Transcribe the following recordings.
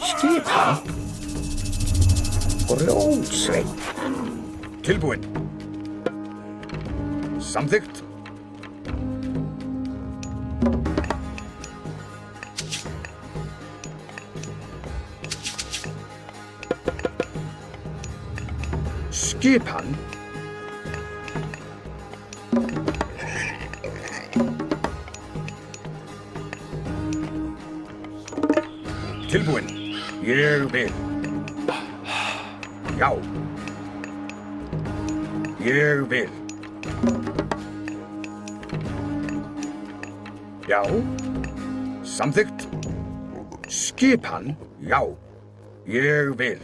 Skipan. Grjótsveinn. Tilbúinn. Samþykkt. Skipan. Tilbúinn. Ég vil. Já. Ég vil. Já. Samþykkt. Skipan. Já. Ég vil.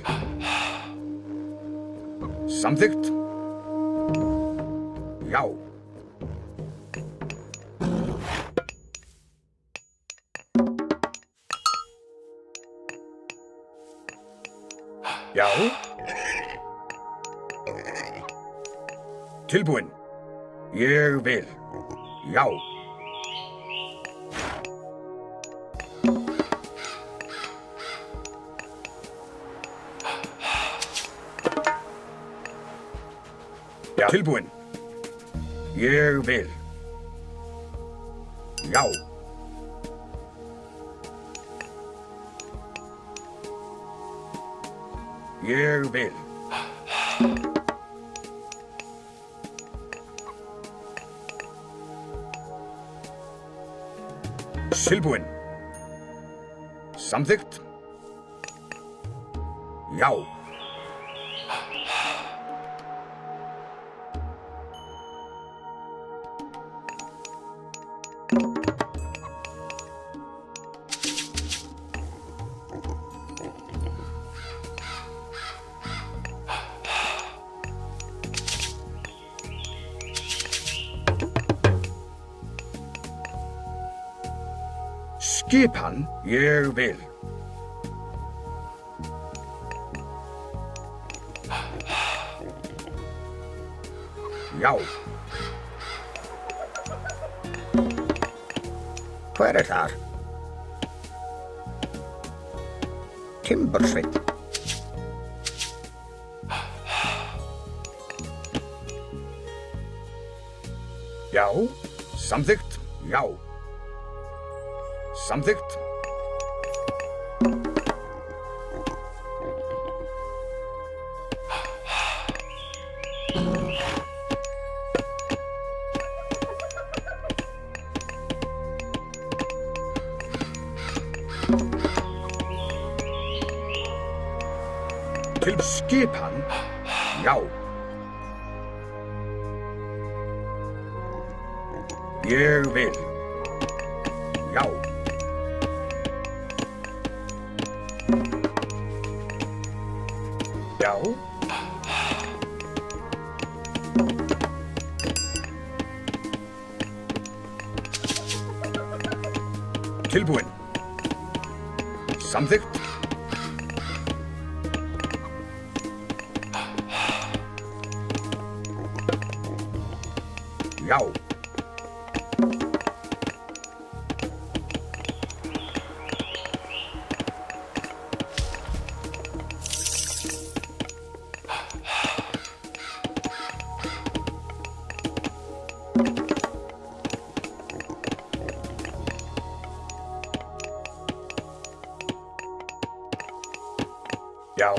Samþykkt. Já. Já. Tilbúinn. Ég vil. Já. Já. Tilbúinn. Ég vil. Já. Ég vil. Tilbúinn. Samþykkt. Já. Skipan. Ég vil. Já. Hver er þar? Timbursveinn. Já. Samþykkt. Já. Samþykkt. Til skipan. Já. Ég vil. Já. Já. Tilbúinn. Samþykkt. Já. Já.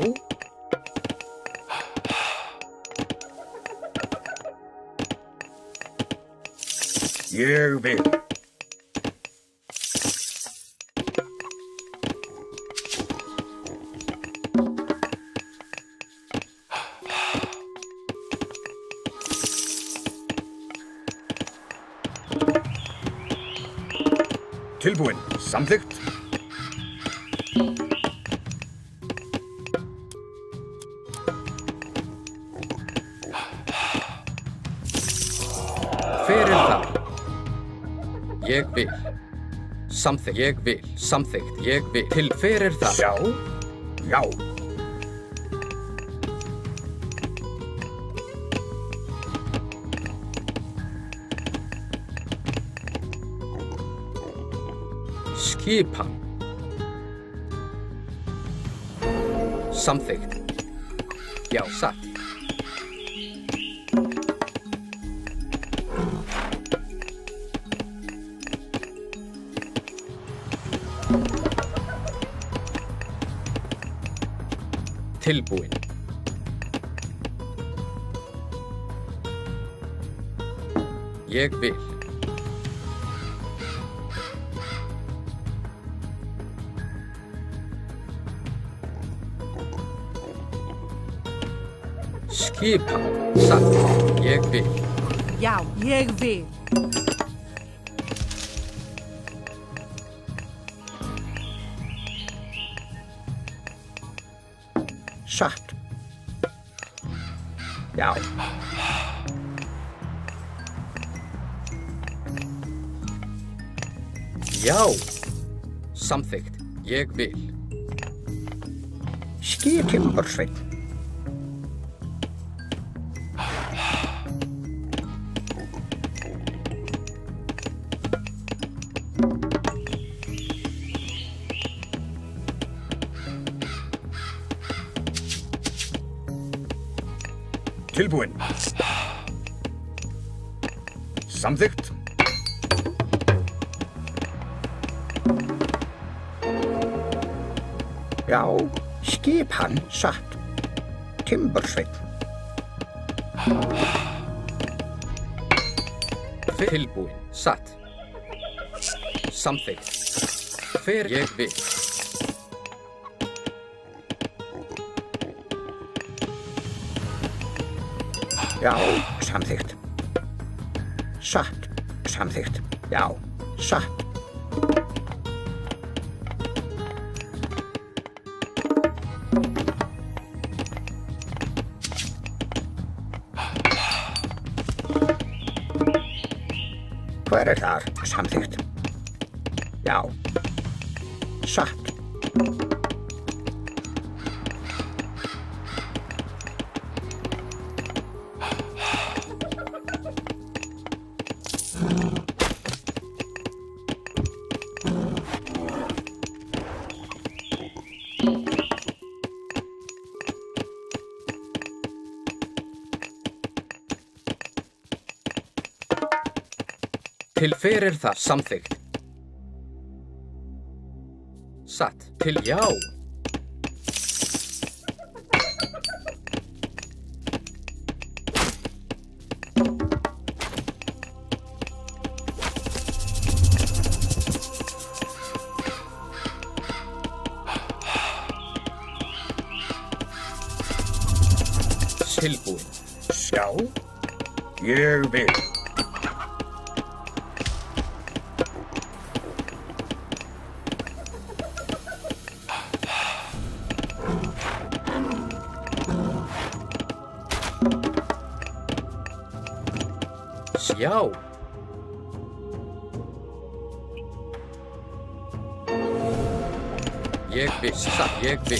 Ég vil. Tilbúinn. Samþykkt. Hver er það? Ég vil. Samþykkt. Ég vil. Samþykkt. Ég vil. Til hver er það? Já. Já. Skipan. Samþykkt. Já, satt. Tilbúin. Ég vil. Skipa. Satt. Ég vil. Já, ég vil. Satt. Já. Já. Samþykkt. Ég vil. Timbursveit. Tilbúin. Samþykkt. Já, skipan satt. Timbursveit. Tilbúin. Satt. Samþykkt. Fer ég vil. Já, samþykkt. Satt. Samþykkt. Já, satt. Hver þar? Samþykkt. Já. Satt. Til fyrir það. Samþykkt. Satt. Til já. Tilbúin. Sjá. Ég vil. Já. Ég vil. Satt. Ég vil.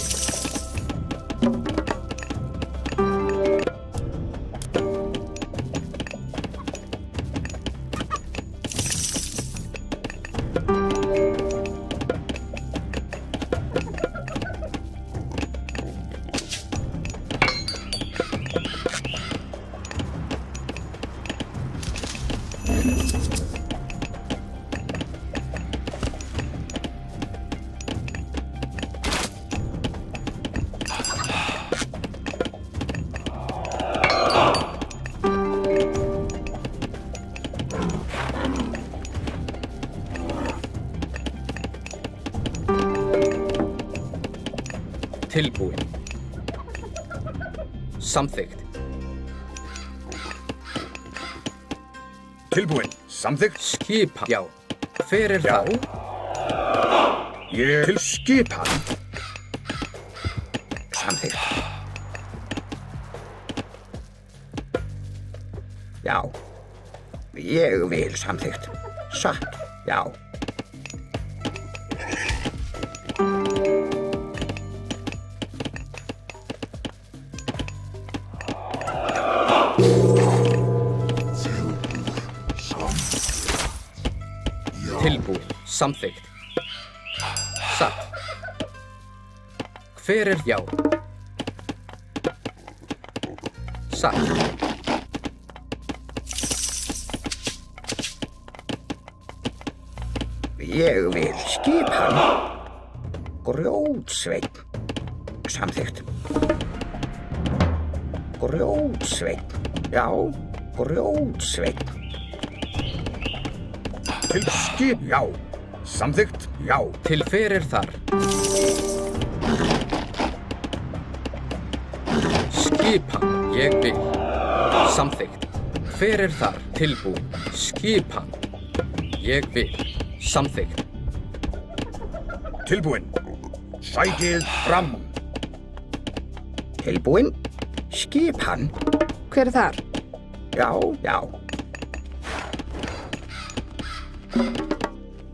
Tilbúin. Samþykkt. Tilbúin. Samþykkt. Skipan. Já. Fyrir Já. það. Ég til skipan. Samþykkt. Já. Ég vil samþykkt. Satt. Já. Tilbúin. Samþykkt. Satt. Hver já. Satt. Ég vil skipan. Grjótsveinn. Samþykkt. Grjótsveinn. Já, grjótsveinn. Til skip, já. Samþykkt, já. Til fyrir þar. Skipan, ég vil. Samþykkt. Fyrir þar, tilbúin. Skipan, ég vil. Samþykkt. Tilbúin. Sækið fram. Tilbúinn. Skipan. Hver er þar? Já, já.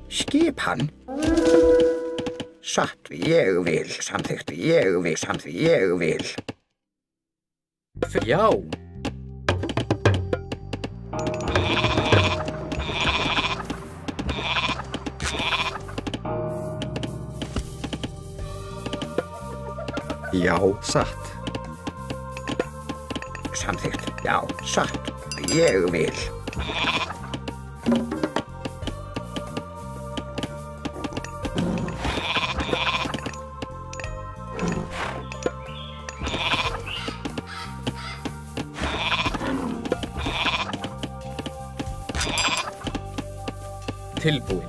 Skipan. Satt, ég vil. Samþykkt, ég vil. Samþykkt, ég vil. Já. Já, satt. Samþykkt, já, satt, ég vil. Tilbúin.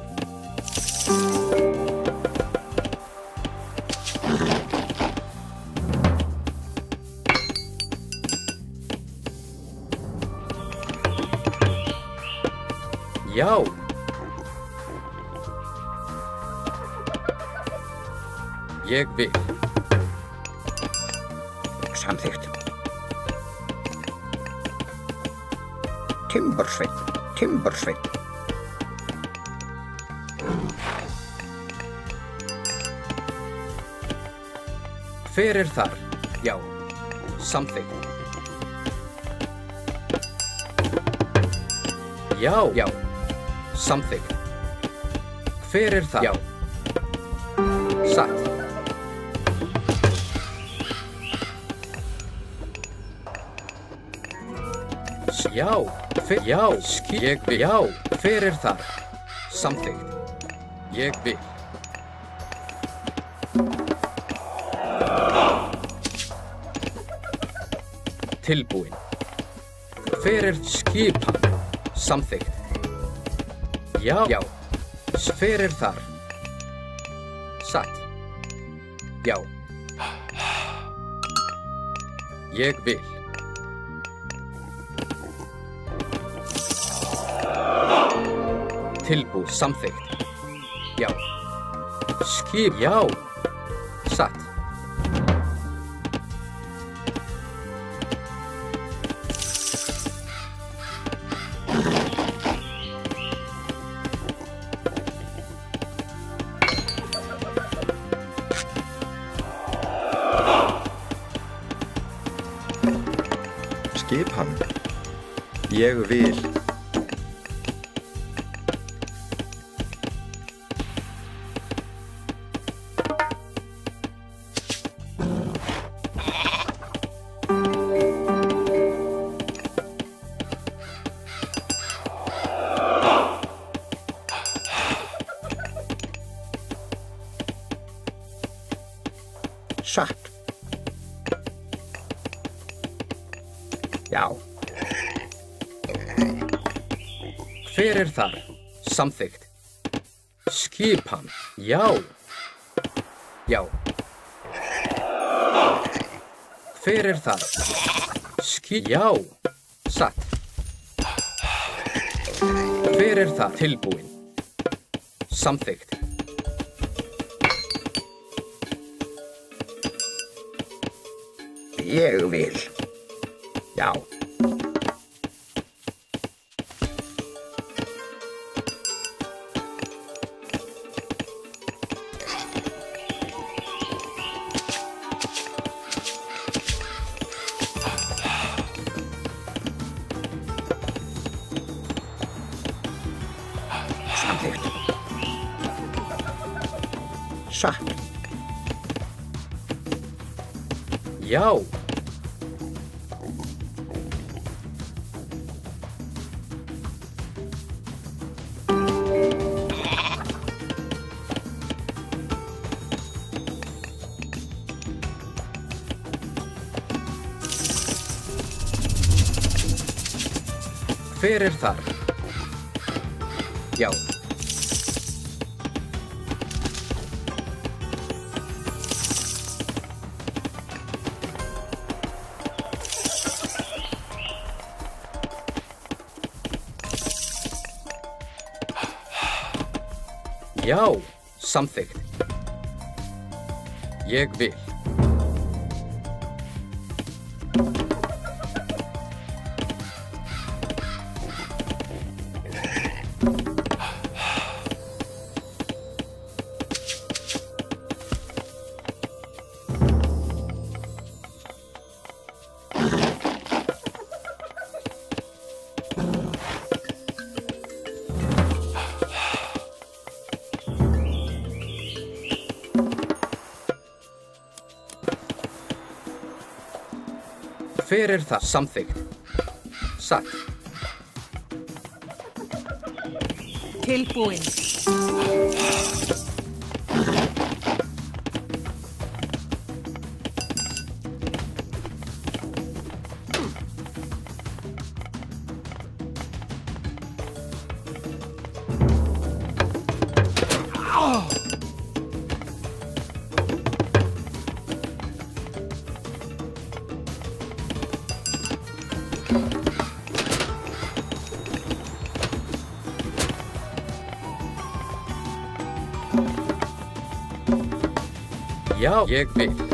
Já. Ég vil. Samþykkt. Timbursveinn, timbursveinn. Fyrir þar. Já. Samþykkt. Já. Já. Samþykkt. Fyrir þar. Já. Satt. Já. Já. Ég vil. Já. Fyrir þar. Samþykkt. Ég vil. Tilbúin. Fyrir skipan. Samþykkt. Já. Já. Fyrir þar. Satt. Já. Ég vil. Tilbúið. Samþykkt. Já. Skip. Já. Satt. Skipan. Ég vil. Satt. Já. Fyrir þar. Samþykkt. Skipan. Já. Já. Fyrir þar. Já. Satt. Fyrir þar. Tilbúin. Samþykkt. Ég vil. Já. Samþykkt. Satt. Já. Hver er þar? Já. Já, samþykkt. Ég vil. Hver er það? Samþykkt. Satt. Tilbúin. Já, ég vil.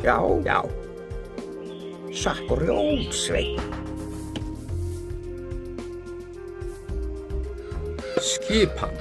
Já, já. Satt og rjótsveinn. Skipan.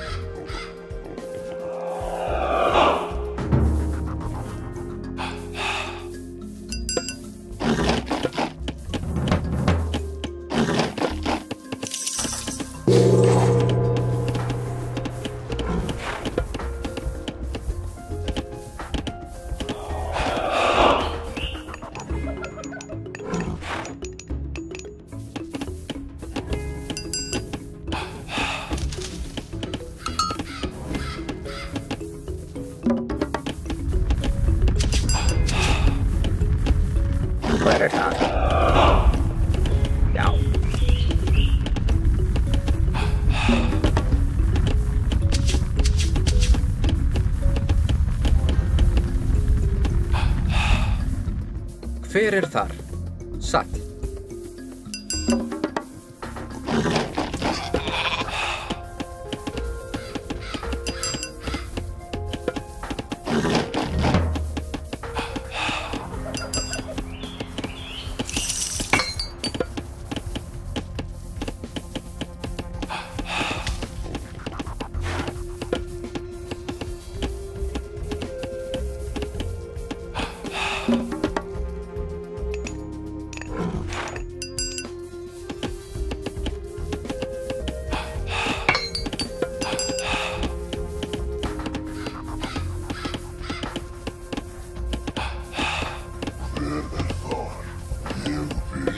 Hver er það? Já. Hver er þar? Satt.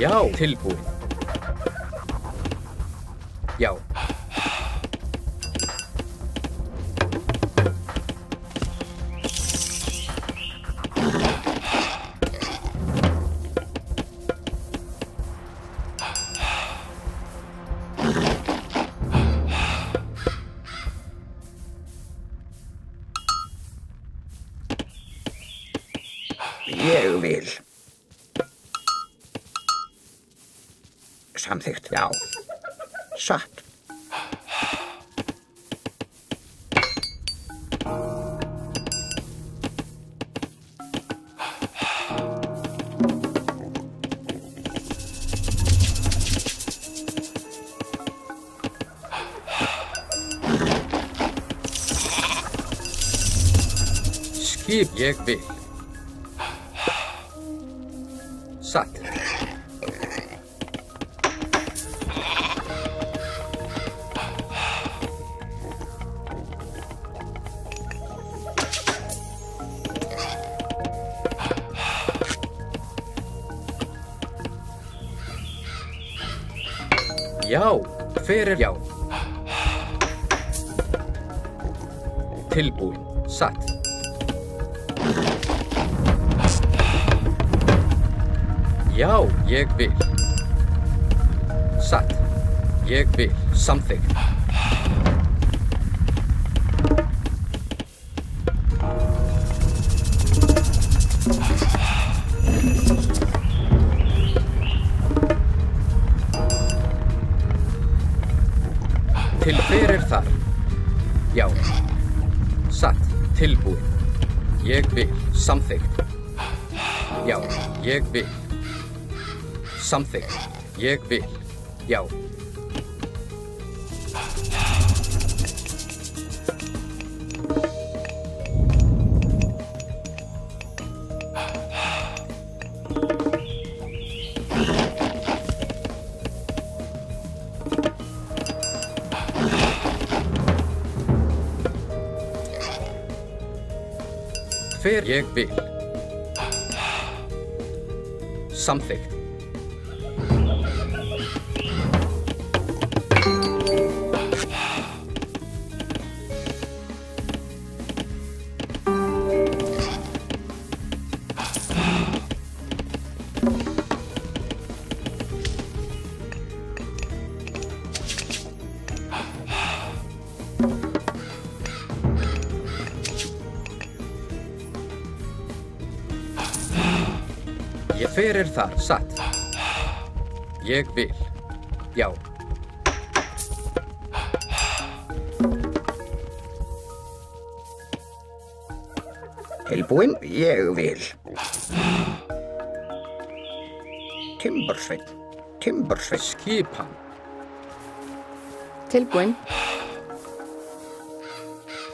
Já, tilbúin. Já. Ég vil. samþykkt, já. Satt. Skip, ég vil. Satt. Já, fyrir já. Tilbúin, satt. Já, ég vil. Satt. Ég vil. Samþykkt. Til fyrir þar. Já. Satt. Tilbúin. Ég vil. Samþykkt. Já, ég vil. Samþykkt. Ég vil. Já. Hver ég vil. Samþykkt. Ég fyrir þar, satt. Ég vil. Já. Tilbúin, ég vil. Timbursveinn, Timbursveinn. Skipan. Tilbúin.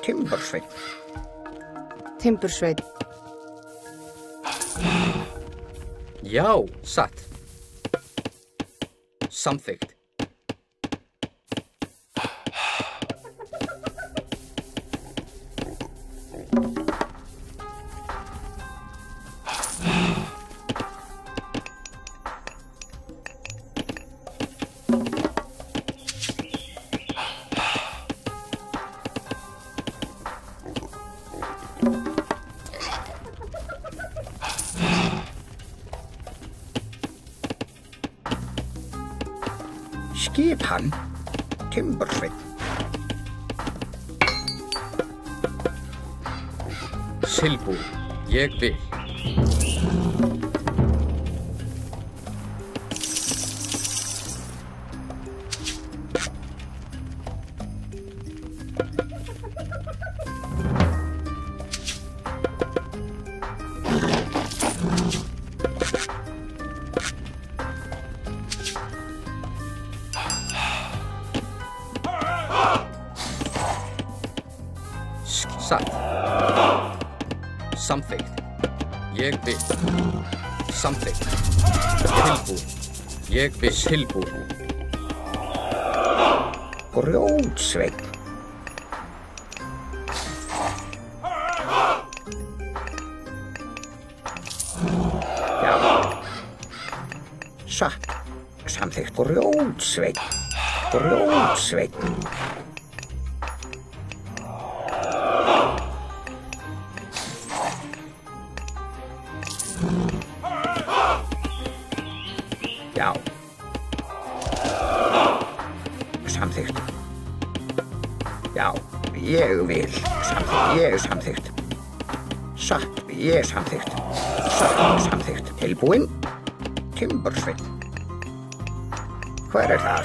Timbursveinn. Timbursveinn. Já, satt. Samþykkt. Skipan, Timbursveinn. Tilbúin. Ég vil. Satt. Samþykkt. Ég vil. Samþykkt. Tilbúin. Ég vil. Tilbúin. Grjótsveinn. Já. Satt. Samþykkt. Grjótsveinn. Grjótsveinn. Já. Samþykkt. Já, ég vil. Samþykkt, ég samþykkt. Satt, ég samþykkt. Satt, samþykkt. Tilbúin. Timbursveinn. Hver þar?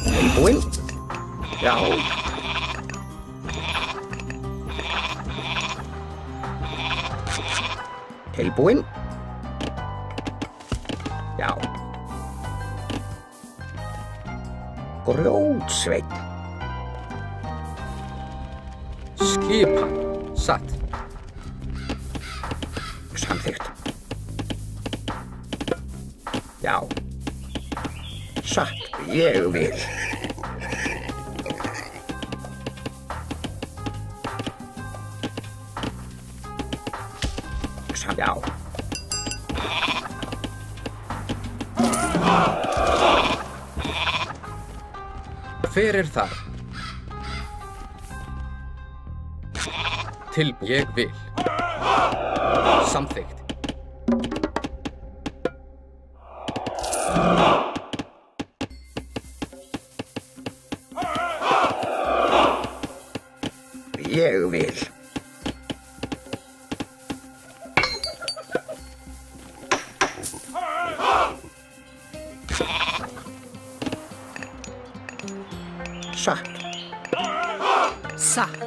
Tilbúinn? Já. Tilbúinn? Já. Grjótsveinn. Skipan. Satt. Samþykkt. Já. Satt. Ég vil. Já. Hver þar? Ég vil. Samþykkt. Ég vil. Satt. Satt.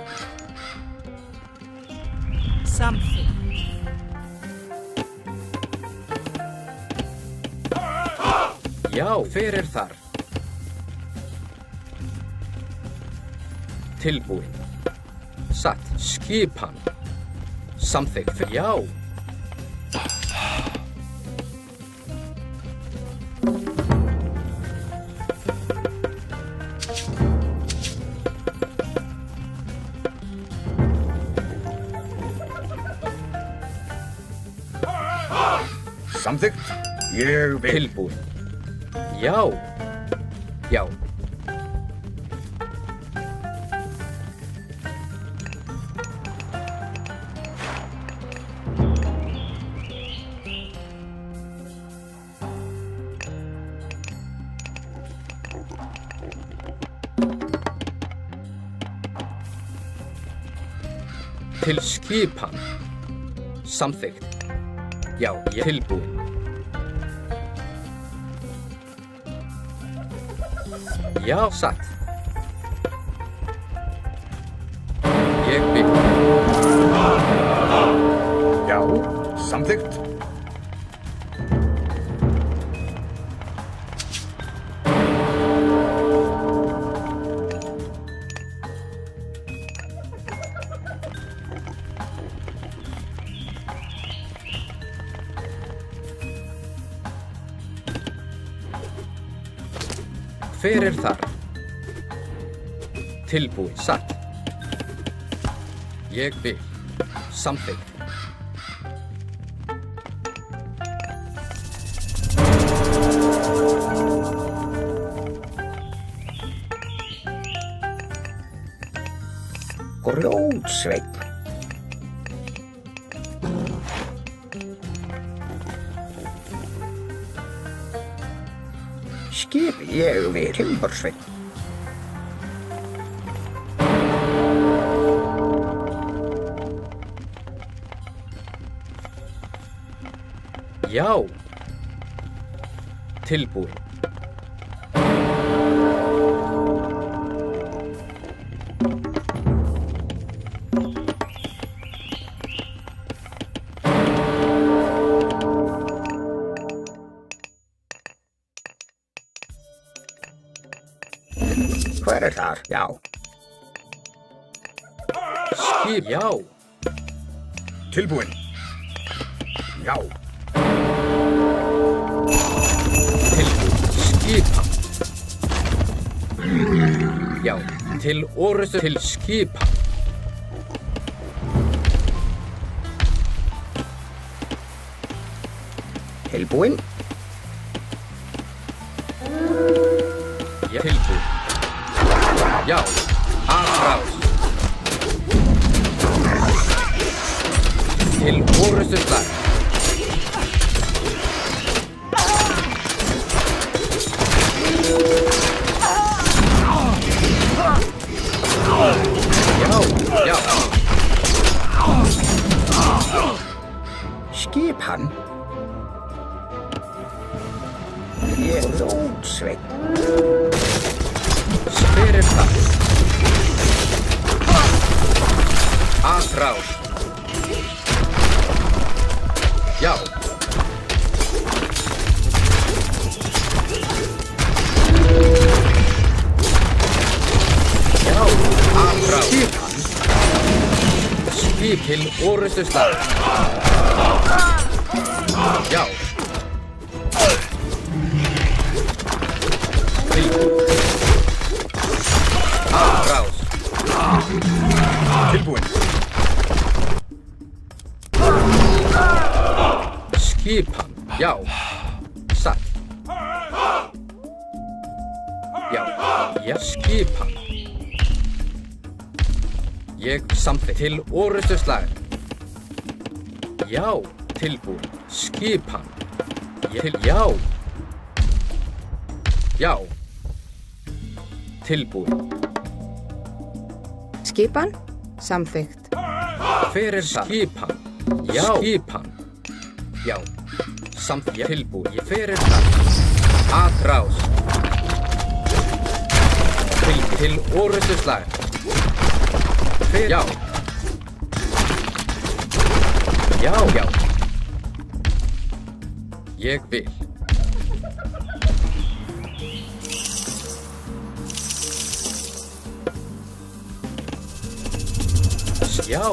Samþykkt. Já, hver þar? Tilbúinn. Satt. Skipan. Samþykkt. Já. Samþykkt. Ég vil. Tilbúinn. Já. Já. Til skipan. Samþykkt. Já, ég er tilbúinn. Já, satt. Ég vil. Já. Samþykkt. Hver þar? Tilbúinn. Satt. Ég vil. Samþykkt. Grjótsveinn. Skip. Ég vil. Timbursveinn. Já. Tilbúinn. Hver þar? Já. Skip. Já. Tilbúinn. Já. Skipan. Já, til orrustu til skipan. Tilbúinn? Já, tilbúinn. Já, aðrás. Til orrustu slag. Já. Skipan? Ég er Grjótsveinn. Atrás. Já. Já. Atrás. Skip til orrustuslag. Já. Atrás. Tilbúinn. Skipan. Já. Satt. Já. Já. Skipan. Ég samþykkt til orrustuslag. Já. Tilbúin. Skipan. Já. Já. Tilbúin. Skipan, samþykkt. Hver er það? Skipan. Já. Skipan. Já. Samþykkt. Tilbúin. Hver er það? Atrás. Til orrustuslag. Hver? Já. Já. Já. Ég vil. Já.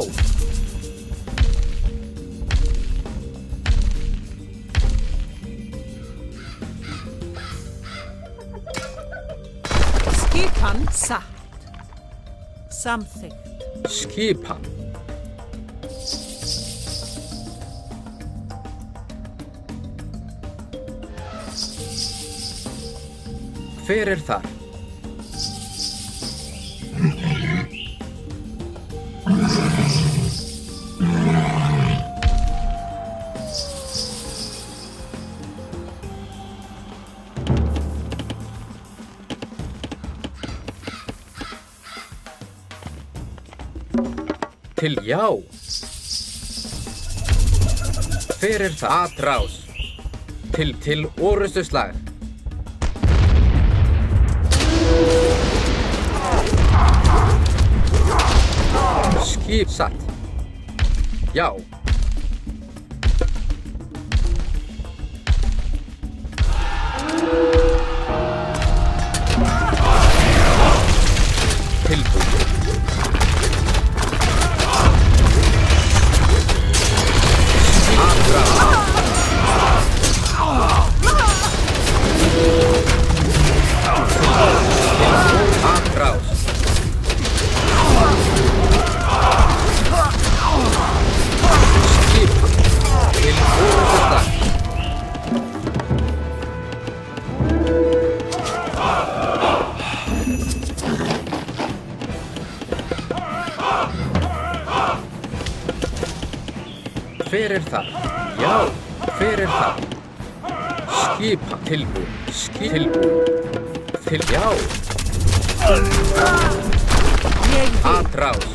Skipan satt. Samþykkt. Skipan. Hver er þar? Til já. Hver er það? Atrás. Til orrustuslag. Skip satt. Já. Tilbúin. Atrás. Skip til orrustuslag. Hver er það? Já. Hver er það? Skipa. Tilbúin. Tilbúin. Til já. Ég vil. Atrás.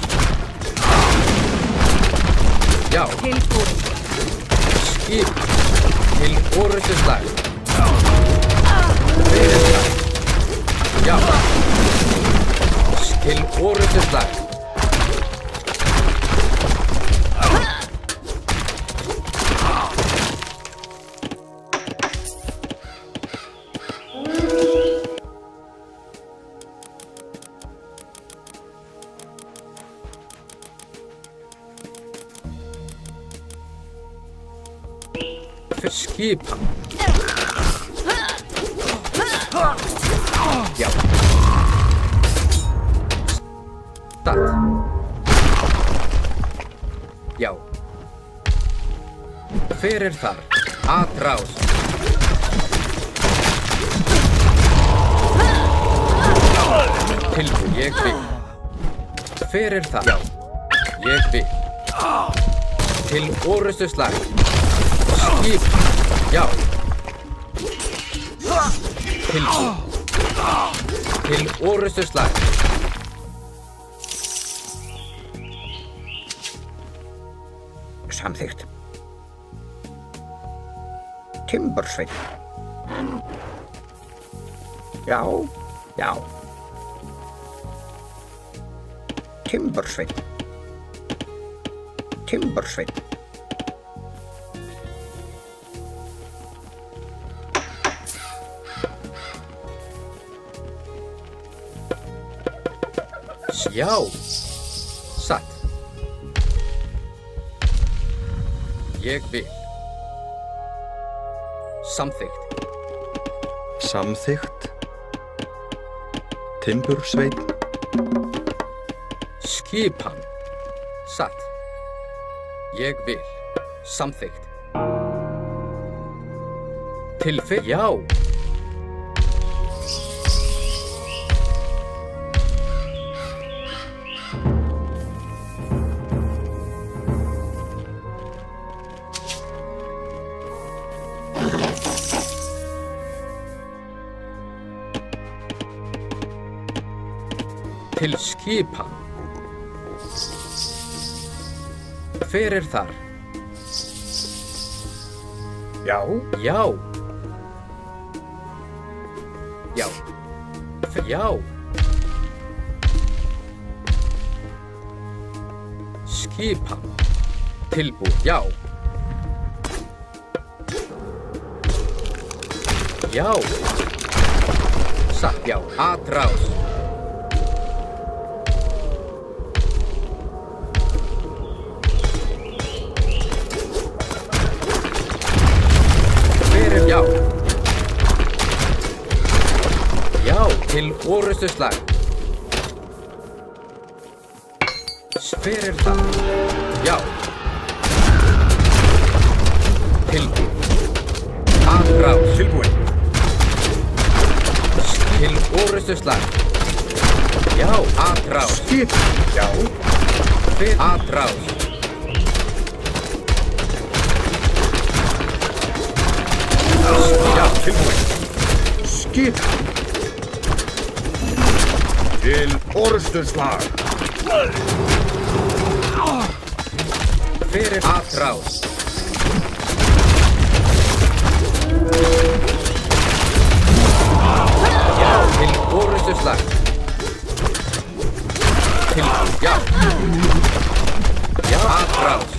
Já. Tilbúin. Skip til orrustuslag. Hver er það? Já. Til orrustuslag. Skipan. Já. Start. Já. Hver er þar? Atrás. Tilbúin. Ég vil. Hver er það? Já. Ég vil. Til orrustuslag. Skip. Já. Tilbúin. Til orrustuslag. Samþykkt. Timbursveinn. Já, já. Timbursveinn. Timbursveinn. Já. Satt. Ég vil. Samþykkt. Samþykkt. Timbursveinn. Skipan. Satt. Ég vil. Samþykkt. Já. Til skipan. Hver þar? Já. Já. Já. Já. Skipan. Tilbúið. Já. Já. Satt. Já. Atrás. Já. Já, til orustuslag. Hver það? Já. Tilbúið. Atrás. Tilbúin. Til orustuslag. Já, atrás. Skip. Já. Hver atrás. Já, Tilbúin. Skip. Til orustuslag. hver atrás. Já, til orustuslag. Til, já. Já, atrás.